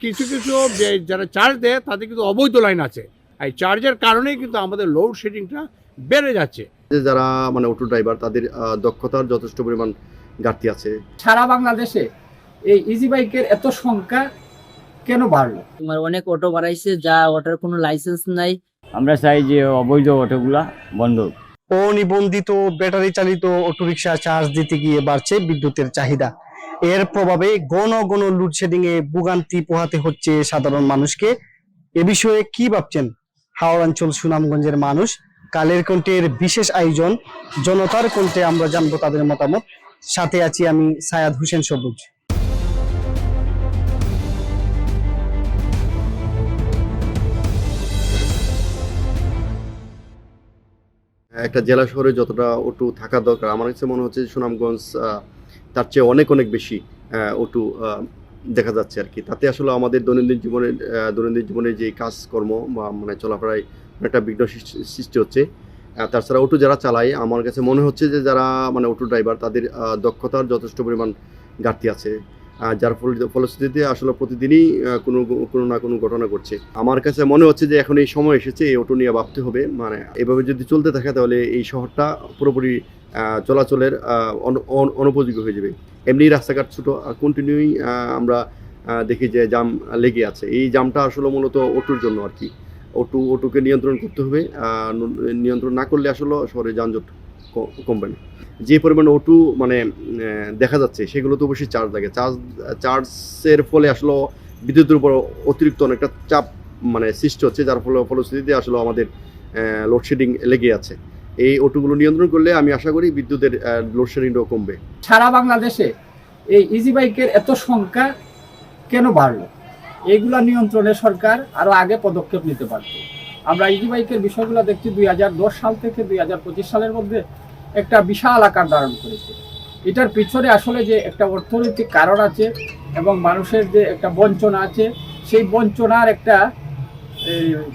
কিছু কিছু যারা চার্জ দেয় তাদের কিন্তু অবৈধ লাইন আছে। এই চার্জের কারণেই কিন্তু আমাদের লোডশেডিংটা বেড়ে যাচ্ছে। যে যারা অটো ড্রাইভার তাদের দক্ষতার যথেষ্ট পরিমাণ ঘাটতি আছে। সারা বাংলাদেশে এই ইজি বাইকের এত সংখ্যা কেন বাড়লো? তোমার অনেক অটো বাড়াইছে, যা অটোর কোনো লাইসেন্স নাই। আমরা চাই যে অবৈধ অটোগুলা বন্ধ। অনিবন্ধিত ব্যাটারি চালিত অটোরিকশা চার্জ দিতে গিয়ে বাড়ছে বিদ্যুতের চাহিদা। এর প্রভাবে ঘন ঘন লোডশেডিং এ ভোগান্তি পোহাতে হচ্ছে সাধারণ মানুষকে। এ বিষয়ে কি ভাবছেন হাওড় অঞ্চল সুনামগঞ্জের মানুষ? কালের কণ্ঠের বিশেষ আয়োজন জনতার কণ্ঠে আমরা জানবো তাদের মতামত। সাথে আছি আমি সায়াদ হোসেন সবুজ। একটা জেলা শহরে যতটা অটো থাকা দরকার, আমার কাছে মনে হচ্ছে সুনামগঞ্জ তার চেয়ে অনেক অনেক বেশি অটো দেখা যাচ্ছে আর কি। তাতে আসলে আমাদের দৈনন্দিন জীবনের যে কাজকর্ম বা চলাফেরায় একটা বিঘ্ন সৃষ্টি হচ্ছে। তাছাড়া অটো যারা চালায়, আমার কাছে মনে হচ্ছে যে যারা অটো ড্রাইভার তাদের দক্ষতার যথেষ্ট পরিমাণ ঘাটতি আছে, যার ফলশ্রুতিতে আসলে প্রতিদিনই কোনো না কোনো ঘটনা ঘটছে। আমার কাছে মনে হচ্ছে যে এখন এই সময় এসেছে এই অটো নিয়ে ভাবতে হবে। এভাবে যদি চলতে থাকে তাহলে এই শহরটা পুরোপুরি চলাচলের অনুপযোগী হয়ে যাবে। এমনি রাস্তাঘাট ছোটো, কন্টিনিউই আমরা দেখি যে জাম লেগে আছে। এই জামটা আসলে মূলত অটোর জন্য আর কি। অটোকে নিয়ন্ত্রণ করতে হবে। নিয়ন্ত্রণ না করলে আসলে শহরে যানজট কমবে না। যে পরিমাণ অটো দেখা যাচ্ছে সেগুলো তো অবশ্যই চার্জ লাগে। চার্জের ফলে আসলে বিদ্যুতের উপর অতিরিক্ত অনেকটা চাপ সৃষ্টি হচ্ছে, যার ফলশ্রুতিতে আসলে আমাদের লোডশেডিং লেগে আছে। এই অটোগুলো নিয়ন্ত্রণ করলে আমি আশা করি বিদ্যুতের লোডশেডিংটাও কমবে। সারা বাংলাদেশে এই ইজি বাইকের এত সংখ্যা কেন বাড়লো? এইগুলা নিয়ন্ত্রণে সরকার আরো আগে পদক্ষেপ নিতে পারত। আমরা ইজি বাইকের বিষয়গুলো দেখছি 2010 সাল থেকে 2025 সালের মধ্যে একটা বিশাল আকার ধারণ করেছে। এটার পিছনে আসলে যে একটা অর্থনৈতিক কারণ আছে এবং মানুষের যে একটা বঞ্চনা আছে, সেই বঞ্চনার একটা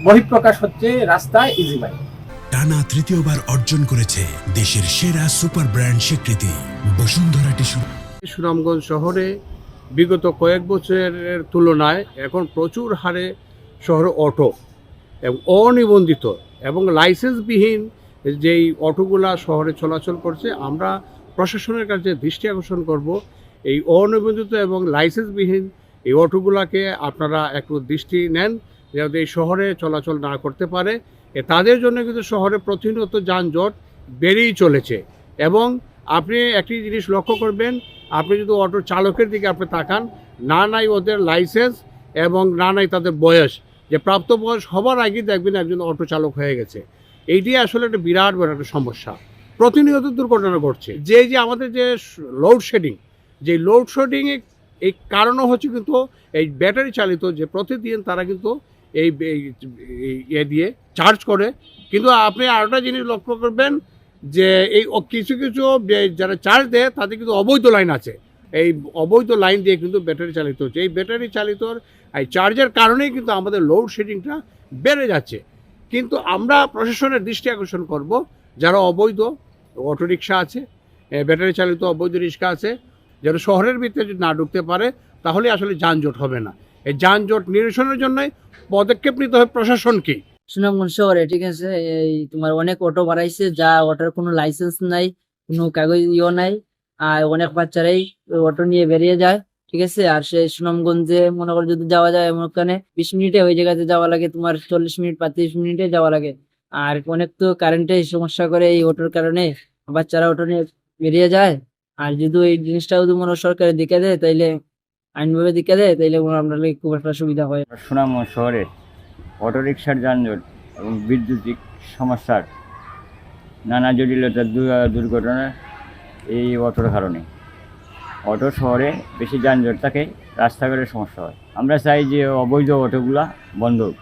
বহিঃপ্রকাশ হচ্ছে রাস্তায় ইজি বাইক। টানা তৃতীয়বার অর্জন করেছে দেশের সেরা সুপার ব্র্যান্ড স্বীকৃতি বসুন্ধরা টিস্যু। সুনামগঞ্জ শহরে বিগত কয়েক বছরের তুলনায় এখন প্রচুর হারে শহরে অটো এবং অনিবন্ধিত এবং লাইসেন্সবিহীন যেই অটোগুলা শহরে চলাচল করছে, আমরা প্রশাসনের কাছে দৃষ্টি আকর্ষণ করব এই অনিবন্ধিত এবং লাইসেন্সবিহীন এই অটোগুলাকে আপনারা একটু দৃষ্টি নেন, যাতে এই শহরে চলাচল না করতে পারে। তাদের জন্য কিন্তু শহরে প্রতিনিয়ত যানজট বেড়েই চলেছে। এবং আপনি একটি জিনিস লক্ষ্য করবেন, আপনি যদি অটো চালকের দিকে আপনি তাকান, না নাই ওদের লাইসেন্স এবং না নাই তাদের বয়স, যে প্রাপ্ত বয়স হবার আগেই দেখবেন একজন অটো চালক হয়ে গেছে। এইটি আসলে একটা বিরাট বড় একটা সমস্যা। প্রতিনিয়ত দুর্ঘটনা ঘটছে। যে আমাদের যে লোডশেডিং, যে লোডশেডিংয়ে এই কারণও হচ্ছে কিন্তু এই ব্যাটারি চালিত, যে প্রতিদিন তারা কিন্তু এই দিয়ে চার্জ করে। কিন্তু আপনি আরেকটা জিনিস লক্ষ্য করবেন যে এই কিছু কিছু যারা চার্জ দেয় তাদের কিন্তু অবৈধ লাইন আছে। এই অবৈধ লাইন দিয়ে কিন্তু ব্যাটারি চালিত হচ্ছে। এই ব্যাটারি চালিত এই চার্জের কারণেই কিন্তু আমাদের লোডশেডিংটা বেড়ে যাচ্ছে। কিন্তু আমরা প্রশাসনের দৃষ্টি আকর্ষণ করব, যারা অবৈধ অটোরিকশা আছে, ব্যাটারি চালিত অবৈধ রিক্সা আছে, যেন শহরের ভিতরে যদি না ঢুকতে পারে তাহলে আসলে যানজট হবে না। এই যানজট নিরসনের জন্য পদক্ষেপ নিতে হবে প্রশাসনকে। সুনামগঞ্জ শহরে ঠিক আছে, এই তোমার অনেক অটো বাড়াইছে, যা অটোর কোনো লাইসেন্স নাই, কোনো কাগজ নাই। আর অনেক বাচ্চারাই অটো নিয়ে বেরিয়ে যায়, ঠিক আছে। আর সেই সুনামগঞ্জে মনে করো যদি যাওয়া যায় ওখানে 20 মিনিটে ওই জায়গাতে যাওয়া লাগে, তোমার 40 মিনিট 35 মিনিটে যাওয়া লাগে। আর অনেক তো কারেন্টের সমস্যা করে এই অটোর কারণে বাচ্চারা অটো নিয়ে বেরিয়ে যায়। আর যদি এই জিনিসটা যদি মনে সরকারের দিকে দেয়, তাইলে আইনভাবে দিকে দেয়, তাইলে আমরা খুব একটা সুবিধা হয়। সুনামগঞ্জ শহরে অটোরিকশার যানজট এবং বিদ্যুতিক সমস্যার নানা জটিলতার দুর্ঘটনা এই অটোর কারণে। অটো শহরে বেশি যানজট থাকে, রাস্তাঘাটের সমস্যা হয়। আমরা চাই যে অবৈধ অটোগুলা বন্ধ হোক।